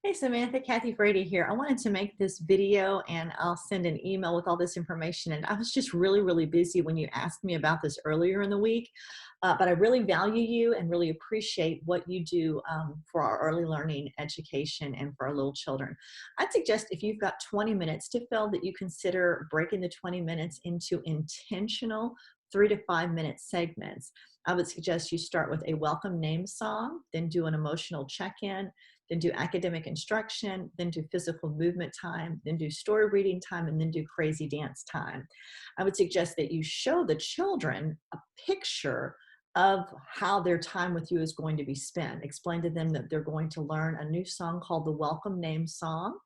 Hey Samantha, Kathy Brady here. I wanted to make this video and I'll send an email with all this information. And I was just really busy when you asked me about this earlier in the week. But I really value you and really appreciate what you do for our early learning education and for our little children. I'd suggest if you've got 20 minutes to fill that you consider breaking the 20 minutes into intentional 3 to 5 minute segments. I would suggest you start with a welcome name song, then do an emotional check-in, then do academic instruction, then do physical movement time, then do story reading time, and then do crazy dance time. I would suggest that you show the children a picture of how their time with you is going to be spent. Explain to them that they're going to learn a new song called the Welcome Name Song.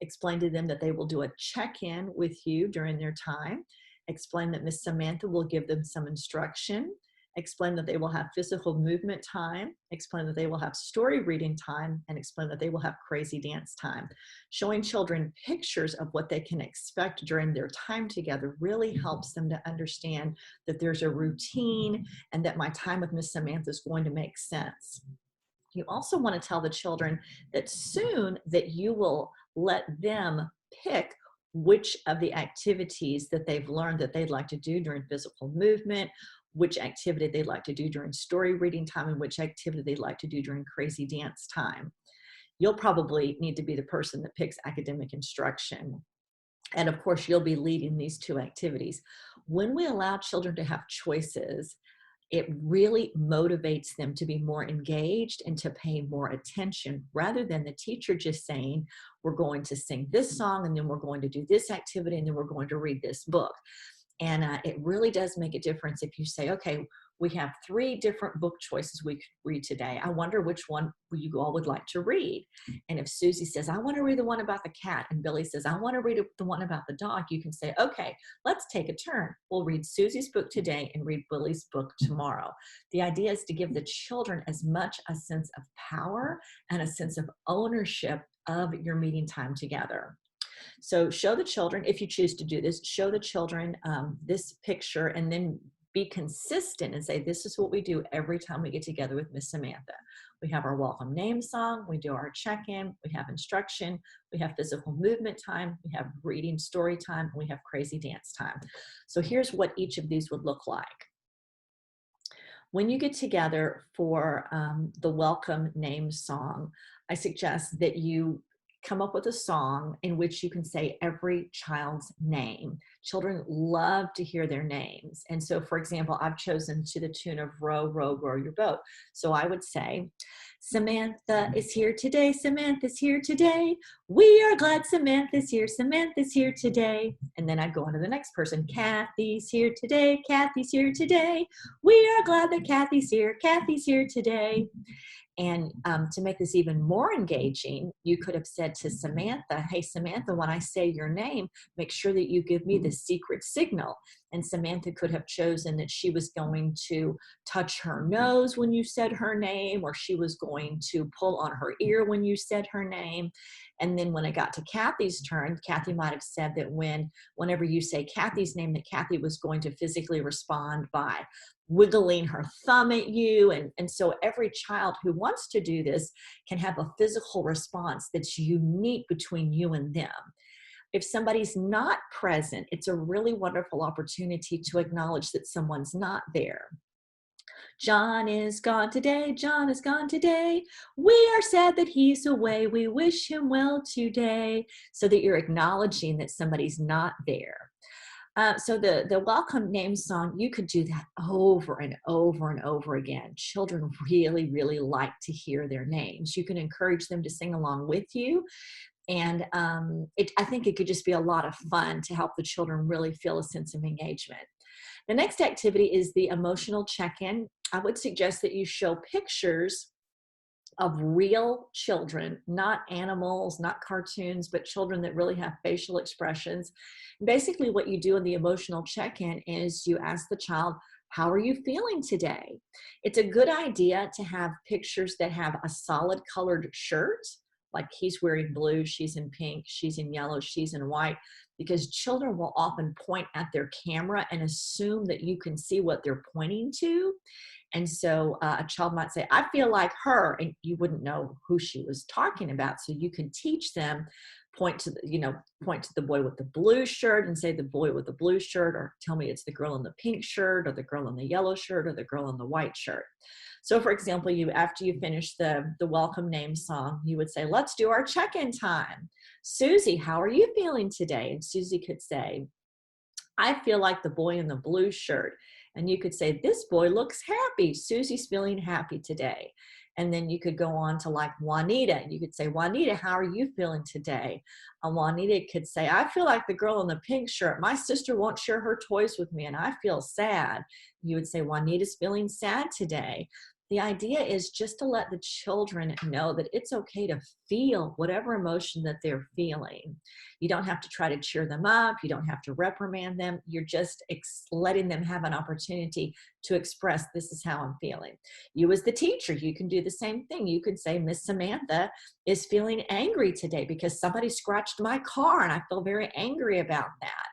Explain to them that they will do a check-in with you during their time. Explain that Miss Samantha will give them some instruction. Explain that they will have physical movement time, explain that they will have story reading time, and explain that they will have crazy dance time. Showing children pictures of what they can expect during their time together really helps them to understand that there's a routine and that my time with Miss Samantha is going to make sense. You also want to tell the children that soon that you will let them pick which of the activities that they've learned that they'd like to do during physical movement, which activity they'd like to do during story reading time, and which activity they'd like to do during crazy dance time. You'll probably need to be the person that picks academic instruction. And of course, you'll be leading these two activities. When we allow children to have choices, it really motivates them to be more engaged and to pay more attention rather than the teacher just saying, we're going to sing this song and then we're going to do this activity and then we're going to read this book. And it really does make a difference if you say, okay, we have 3 different book choices we could read today. I wonder which one you all would like to read. And if Susie says, I want to read the one about the cat, and Billy says, I want to read the one about the dog, you can say, okay, let's take a turn. We'll read Susie's book today and read Billy's book tomorrow. The idea is to give the children as much a sense of power and a sense of ownership of your meeting time together. So show the children, if you choose to do this, show the children this picture and then be consistent and say, this is what we do every time we get together with Miss Samantha. We have our welcome name song, we do our check-in, we have instruction, we have physical movement time, we have reading story time, and we have crazy dance time. So here's what each of these would look like. When you get together for the welcome name song, I suggest that you come up with a song in which you can say every child's name. Children love to hear their names. And so, for example, I've chosen to the tune of Row, Row, Row Your Boat. So I would say, Samantha is here today, Samantha's here today. We are glad Samantha's here today. And then I'd go on to the next person, Kathy's here today, Kathy's here today. We are glad that Kathy's here today. And to make this even more engaging, you could have said to Samantha, hey, Samantha, when I say your name, make sure that you give me the secret signal. And Samantha could have chosen that she was going to touch her nose when you said her name, or she was going to pull on her ear when you said her name. And then when it got to Kathy's turn, Kathy might have said that whenever you say Kathy's name, that Kathy was going to physically respond by wiggling her thumb at you. And so every child who wants to do this can have a physical response that's unique between you and them. If somebody's not present, it's a really wonderful opportunity to acknowledge that someone's not there. John is gone today, John is gone today. We are sad that he's away. We wish him well today. So that you're acknowledging that somebody's not there. So the welcome name song, you could do that over and over and over again. Children really like to hear their names. You can encourage them to sing along with you. And I think it could just be a lot of fun to help the children really feel a sense of engagement. The next activity is the emotional check-in. I would suggest that you show pictures of real children, not animals, not cartoons, but children that really have facial expressions. Basically, what you do in the emotional check-in is you ask the child, how are you feeling today? It's a good idea to have pictures that have a solid colored shirt, like he's wearing blue, she's in pink, she's in yellow, she's in white, because children will often point at their camera and assume that you can see what they're pointing to. And so a child might say, I feel like her, and you wouldn't know who she was talking about. So you can teach them, point to the boy with the blue shirt and say the boy with the blue shirt, or tell me it's the girl in the pink shirt, or the girl in the yellow shirt, or the girl in the white shirt. So for example, after you finish the welcome name song, you would say, let's do our check-in time. Susie, how are you feeling today? And Susie could say, I feel like the boy in the blue shirt. And you could say, this boy looks happy. Susie's feeling happy today. And then you could go on to like Juanita. You could say, Juanita, how are you feeling today? And Juanita could say, I feel like the girl in the pink shirt. My sister won't share her toys with me and I feel sad. You would say, Juanita's feeling sad today. The idea is just to let the children know that it's okay to feel whatever emotion that they're feeling. You don't have to try to cheer them up. You don't have to reprimand them. You're just letting them have an opportunity to express, this is how I'm feeling. You as the teacher, you can do the same thing. You can say, Miss Samantha is feeling angry today because somebody scratched my car and I feel very angry about that.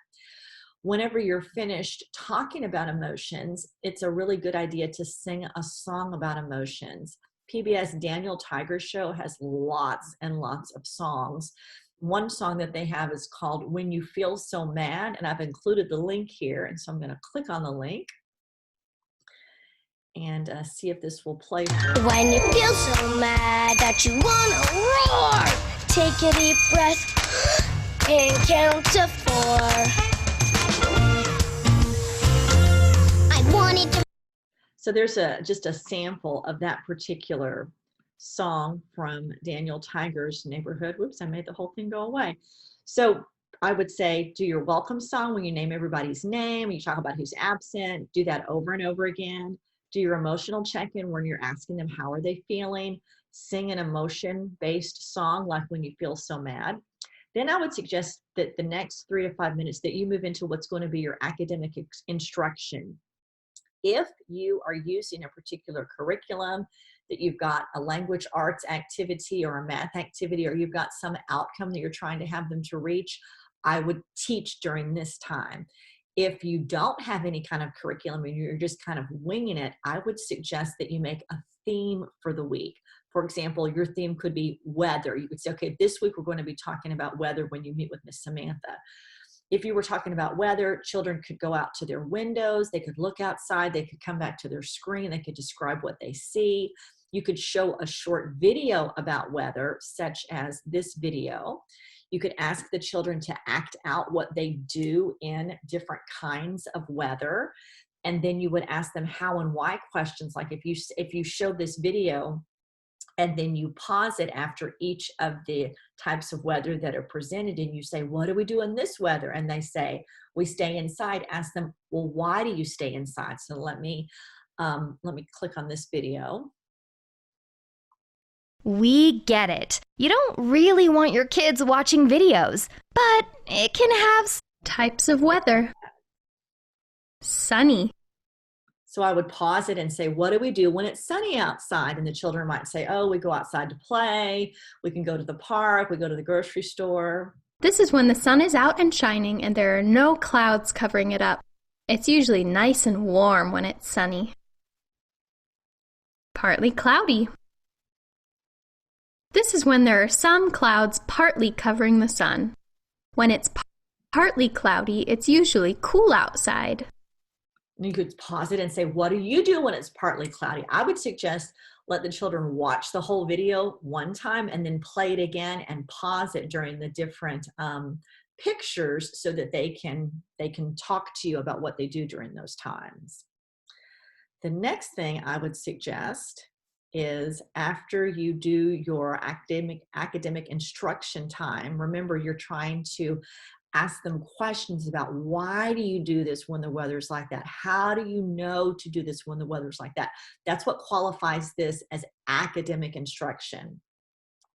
Whenever you're finished talking about emotions, it's a really good idea to sing a song about emotions. PBS Daniel Tiger Show has lots and lots of songs. One song that they have is called When You Feel So Mad, and I've included the link here. And so I'm going to click on the link and see if this will play for you. When you feel so mad that you want to roar, take a deep breath and count to 4. So there's just a sample of that particular song from Daniel Tiger's Neighborhood. Whoops, I made the whole thing go away. So I would say, do your welcome song when you name everybody's name, when you talk about who's absent, do that over and over again. Do your emotional check-in when you're asking them, how are they feeling? Sing an emotion-based song like When You Feel So Mad. Then I would suggest that the next 3 to 5 minutes that you move into what's going to be your academic instruction. If you are using a particular curriculum, that you've got a language arts activity or a math activity, or you've got some outcome that you're trying to have them to reach, I would teach during this time. If you don't have any kind of curriculum and you're just kind of winging it, I would suggest that you make a theme for the week. For example, your theme could be weather. You could say, okay, this week we're going to be talking about weather when you meet with Miss Samantha. If you were talking about weather, children could go out to their windows, they could look outside, they could come back to their screen, they could describe what they see. You could show a short video about weather, such as this video. You could ask the children to act out what they do in different kinds of weather. And then you would ask them how and why questions, like if you show this video, and then you pause it after each of the types of weather that are presented and you say, what do we do in this weather? And they say, we stay inside. Ask them, well, why do you stay inside? So let me click on this video. We get it. You don't really want your kids watching videos, but it can have types of weather. Sunny. So I would pause it and say, what do we do when it's sunny outside? And the children might say, oh, we go outside to play. We can go to the park. We go to the grocery store. This is when the sun is out and shining and there are no clouds covering it up. It's usually nice and warm when it's sunny. Partly cloudy. This is when there are some clouds partly covering the sun. When it's partly cloudy, it's usually cool outside. You could pause it and say, what do you do when it's partly cloudy? I would suggest let the children watch the whole video one time and then play it again and pause it during the different pictures so that they can talk to you about what they do during those times. The next thing I would suggest is after you do your academic instruction time, remember you're trying to ask them questions about why do you do this when the weather's like that? How do you know to do this when the weather's like that? That's what qualifies this as academic instruction.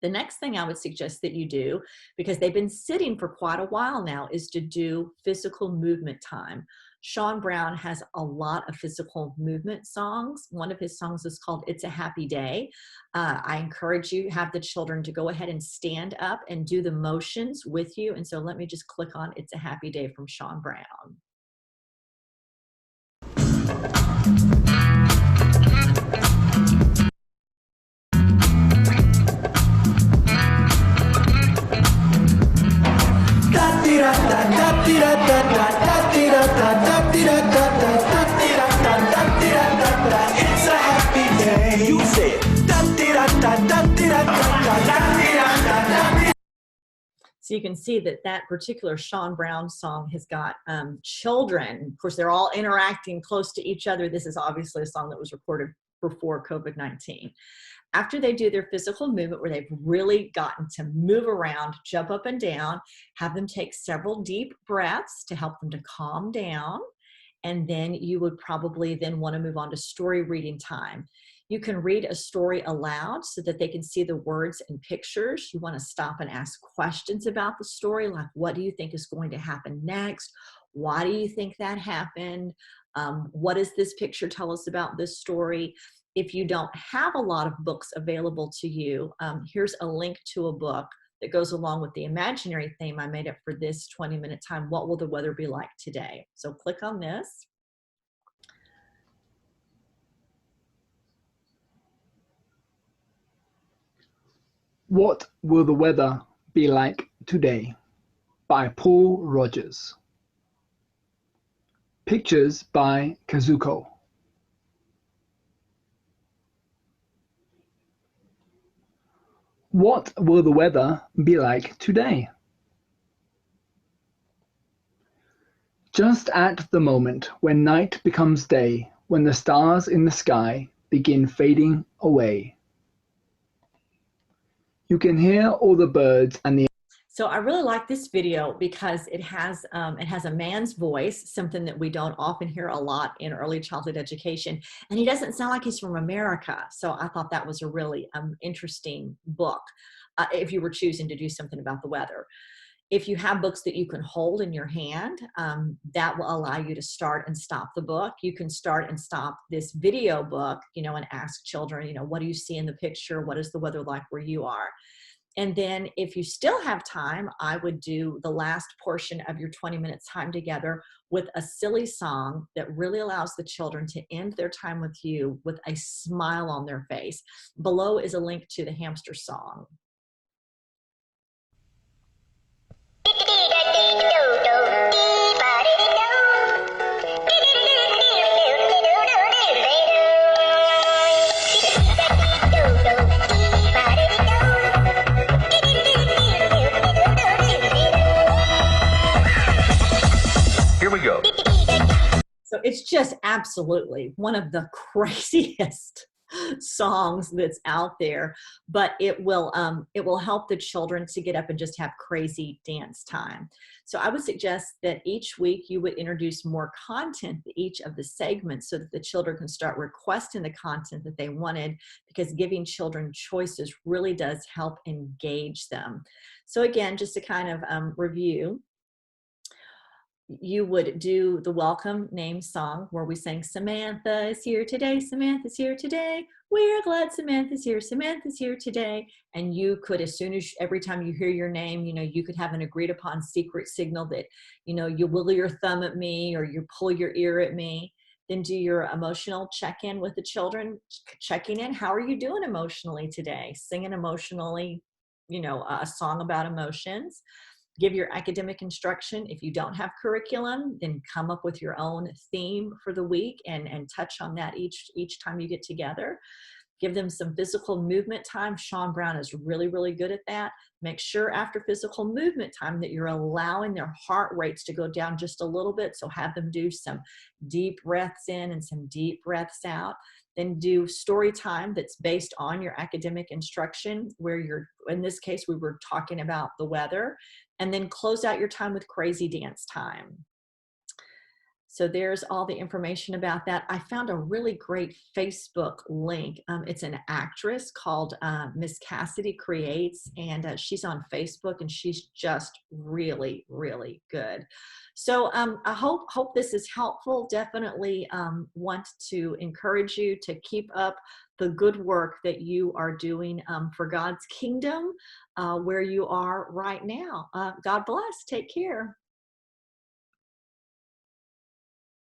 The next thing I would suggest that you do, because they've been sitting for quite a while now, is to do physical movement time. Sean Brown has a lot of physical movement songs. One of his songs is called It's a Happy Day. I encourage you, have the children to go ahead and stand up and do the motions with you. And so let me just click on It's a Happy Day from Sean Brown. It's a happy day. You said. So you can see that that particular Sean Brown song has got children. Of course, they're all interacting close to each other. This is obviously a song that was recorded before COVID-19. After they do their physical movement where they've really gotten to move around, jump up and down, have them take several deep breaths to help them to calm down. And then you would probably then want to move on to story reading time. You can read a story aloud so that they can see the words and pictures. You want to stop and ask questions about the story, like what do you think is going to happen next? Why do you think that happened? What does this picture tell us about this story? If you don't have a lot of books available to you, here's a link to a book that goes along with the imaginary theme I made up for this 20-minute time. What will the weather be like today? So click on this. What will the weather be like today? By Paul Rogers. Pictures by Kazuko. What will the weather be like today? Just at the moment when night becomes day, when the stars in the sky begin fading away. You can hear all the birds and the So I really like this video because it has a man's voice, something that we don't often hear a lot in early childhood education. And he doesn't sound like he's from America. So I thought that was a really interesting book if you were choosing to do something about the weather. If you have books that you can hold in your hand, that will allow you to start and stop the book. You can start and stop this video book, and ask children, what do you see in the picture? What is the weather like where you are? And then if you still have time, I would do the last portion of your 20 minutes time together with a silly song that really allows the children to end their time with you with a smile on their face. Below is a link to the hamster song. Here we go. So it's just absolutely one of the craziest songs that's out there, but it will help the children to get up and just have crazy dance time. So I would suggest that each week you would introduce more content to each of the segments so that the children can start requesting the content that they wanted, because giving children choices really does help engage them. So again, just to kind of review, you would do the welcome name song where we sang Samantha is here today, Samantha's here today, we're glad Samantha's here today. And you could, as soon as every time you hear your name, you could have an agreed upon secret signal that, you wiggle your thumb at me or you pull your ear at me. Then do your emotional check-in with the children, checking in. How are you doing emotionally today? Singing emotionally, a song about emotions. Give your academic instruction. If you don't have curriculum, then come up with your own theme for the week and touch on that each time you get together. Give them some physical movement time. Sean Brown is really, really good at that. Make sure after physical movement time that you're allowing their heart rates to go down just a little bit. So have them do some deep breaths in and some deep breaths out. Then do story time that's based on your academic instruction, where in this case, we were talking about the weather. And then close out your time with crazy dance time. So there's all the information about that. I found a really great Facebook link. It's an actress called Miss Cassidy Creates, and she's on Facebook, and she's just really, really good. So I hope this is helpful. Definitely want to encourage you to keep up the good work that you are doing for God's kingdom where you are right now. God bless. Take care.